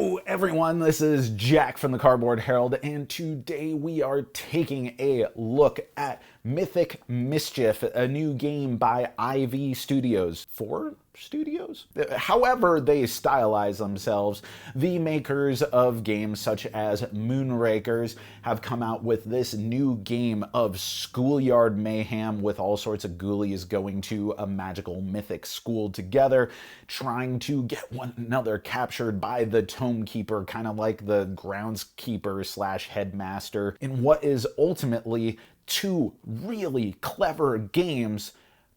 Hello everyone, this is Jack from the Cardboard Herald, and today we are taking a look at Mythic Mischief, a new game by IV Studios. 4 studios? However they stylize themselves, the makers of games such as Moonrakers have come out with this new game of schoolyard mayhem with all sorts of ghoulies going to a magical mythic school together, trying to get one another captured by the Tome Keeper, kind of like the groundskeeper slash headmaster, in what is ultimately 2 really clever games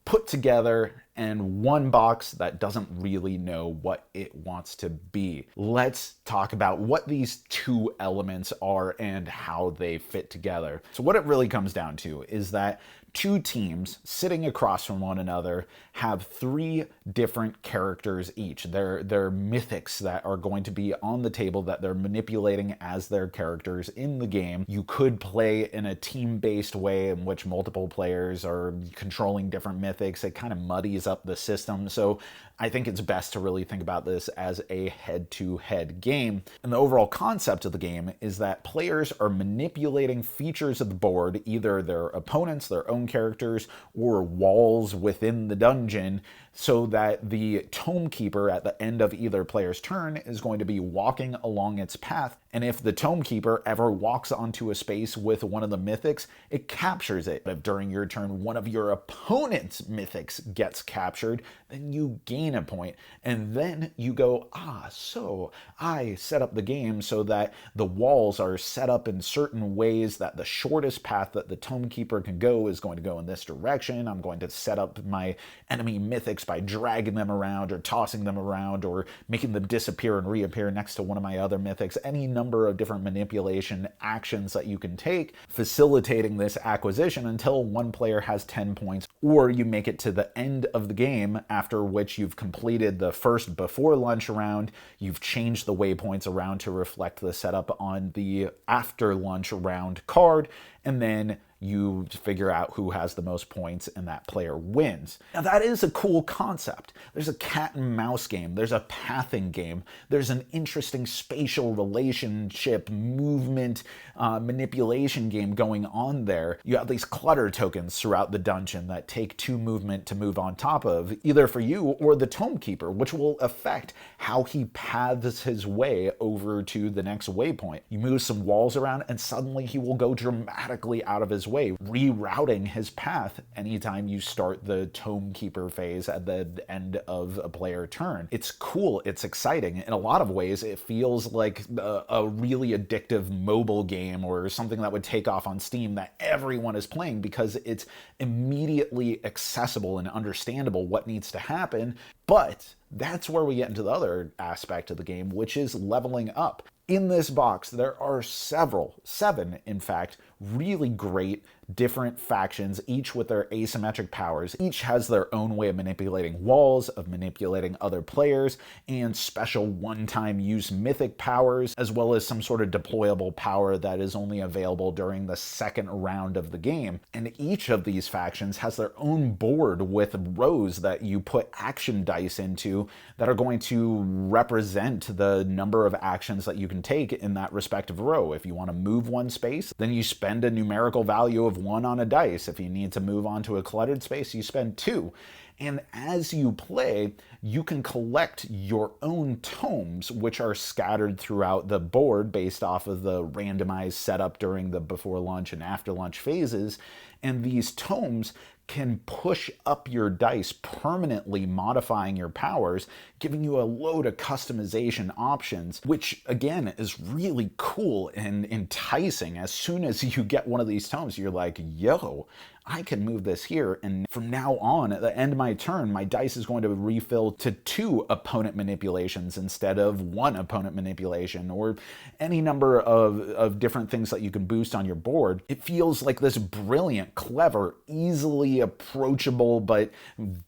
put together in one box that doesn't really know what it wants to be. Let's talk about what these 2 elements are and how they fit together. So what it really comes down to is that 2 teams sitting across from one another have 3 different characters each. They're mythics that are going to be on the table that they're manipulating as their characters in the game. You could play in a team-based way in which multiple players are controlling different mythics. It kind of muddies up the system. So I think it's best to really think about this as a head-to-head game. And the overall concept of the game is that players are manipulating features of the board, either their opponents, their own characters, or walls within the dungeon, so that the Tome Keeper at the end of either player's turn is going to be walking along its path. And if the Tome Keeper ever walks onto a space with one of the mythics, it captures it. If during your turn one of your opponent's mythics gets captured, then you gain a point. And then you go, so I set up the game so that the walls are set up in certain ways that the shortest path that the Tome Keeper can go is going to go in this direction. I'm going to set up my enemy mythics by dragging them around or tossing them around or making them disappear and reappear next to one of my other mythics. Any number of different manipulation actions that you can take, facilitating this acquisition until one player has 10 points, or you make it to the end of the game, after which you've completed the first before lunch round, you've changed the waypoints around to reflect the setup on the after lunch round card, and then you figure out who has the most points and that player wins. Now that is a cool concept. There's a cat and mouse game, there's a pathing game, there's an interesting spatial relationship, movement, manipulation game going on there. You have these clutter tokens throughout the dungeon that take 2 movement to move on top of, either for you or the Tome Keeper, which will affect how he paths his way over to the next waypoint. You move some walls around and suddenly he will go dramatically out of his way, rerouting his path anytime you start the Tome Keeper phase at the end of a player turn. It's cool, it's exciting. In a lot of ways, it feels like a really addictive mobile game or something that would take off on Steam that everyone is playing because it's immediately accessible and understandable what needs to happen. But that's where we get into the other aspect of the game, which is leveling up. In this box, there are 7 in fact, really great different factions, each with their asymmetric powers. Each has their own way of manipulating walls, of manipulating other players, and special one-time use mythic powers, as well as some sort of deployable power that is only available during the second round of the game. And each of these factions has their own board with rows that you put action dice into that are going to represent the number of actions that you can take in that respective row. If you want to move one space, then you spend a numerical value of 1 on a dice. If you need to move on to a cluttered space, you spend 2. And as you play, you can collect your own tomes, which are scattered throughout the board based off of the randomized setup during the before lunch and after lunch phases. And these tomes can push up your dice, permanently modifying your powers, giving you a load of customization options, which again is really cool and enticing. As soon as you get one of these tomes, you're like, yo, I can move this here, and from now on, at the end of my turn, my dice is going to refill to 2 opponent manipulations instead of 1 opponent manipulation, or any number of different things that you can boost on your board. It feels like this brilliant, clever, easily approachable, but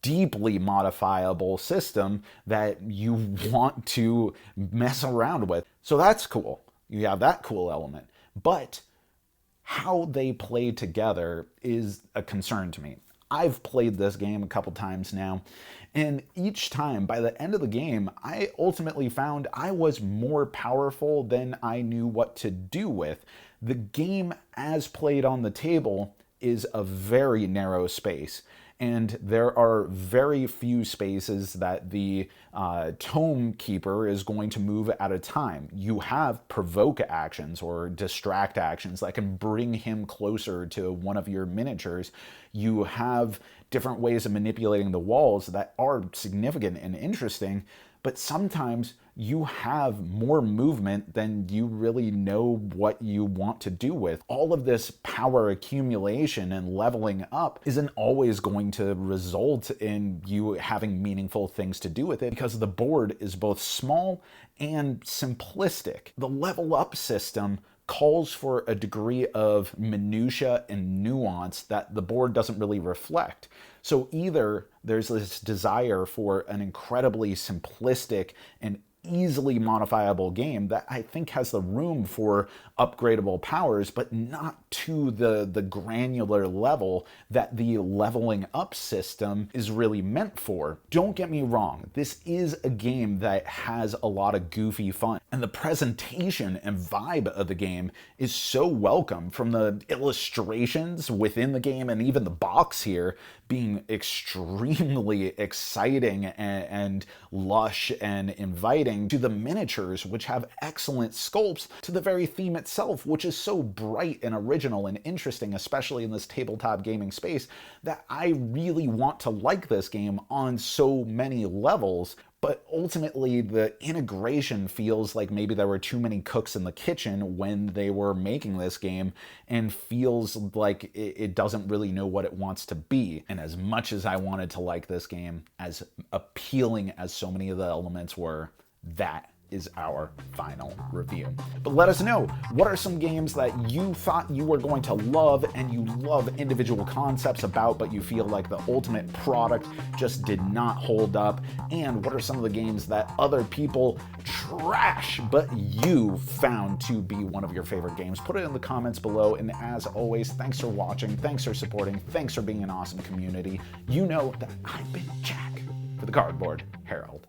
deeply modifiable system that you want to mess around with. So that's cool. You have that cool element. But how they play together is a concern to me. I've played this game a couple times now, and each time, by the end of the game, I ultimately found I was more powerful than I knew what to do with. The game, as played on the table, is a very narrow space, and there are very few spaces that the tome keeper is going to move at a time. You have provoke actions or distract actions that can bring him closer to one of your miniatures. You have different ways of manipulating the walls that are significant and interesting, but sometimes you have more movement than you really know what you want to do with. All of this power accumulation and leveling up isn't always going to result in you having meaningful things to do with it, because the board is both small and simplistic. The level up system calls for a degree of minutia and nuance that the board doesn't really reflect. So either there's this desire for an incredibly simplistic and easily modifiable game that I think has the room for upgradable powers, but not to the granular level that the leveling up system is really meant for. Don't get me wrong, this is a game that has a lot of goofy fun, and the presentation and vibe of the game is so welcome, from the illustrations within the game and even the box here being extremely exciting and lush and inviting, to the miniatures, which have excellent sculpts, to the very theme itself, which is so bright and original and interesting, especially in this tabletop gaming space, that I really want to like this game on so many levels. But ultimately, the integration feels like maybe there were too many cooks in the kitchen when they were making this game, and feels like it doesn't really know what it wants to be. And as much as I wanted to like this game, as appealing as so many of the elements were, that is our final review. But let us know, what are some games that you thought you were going to love and you love individual concepts about, but you feel like the ultimate product just did not hold up? And what are some of the games that other people trash but you found to be one of your favorite games? Put it in the comments below, and as always, thanks for watching, thanks for supporting, thanks for being an awesome community. You know that I've been Jack for the Cardboard Herald.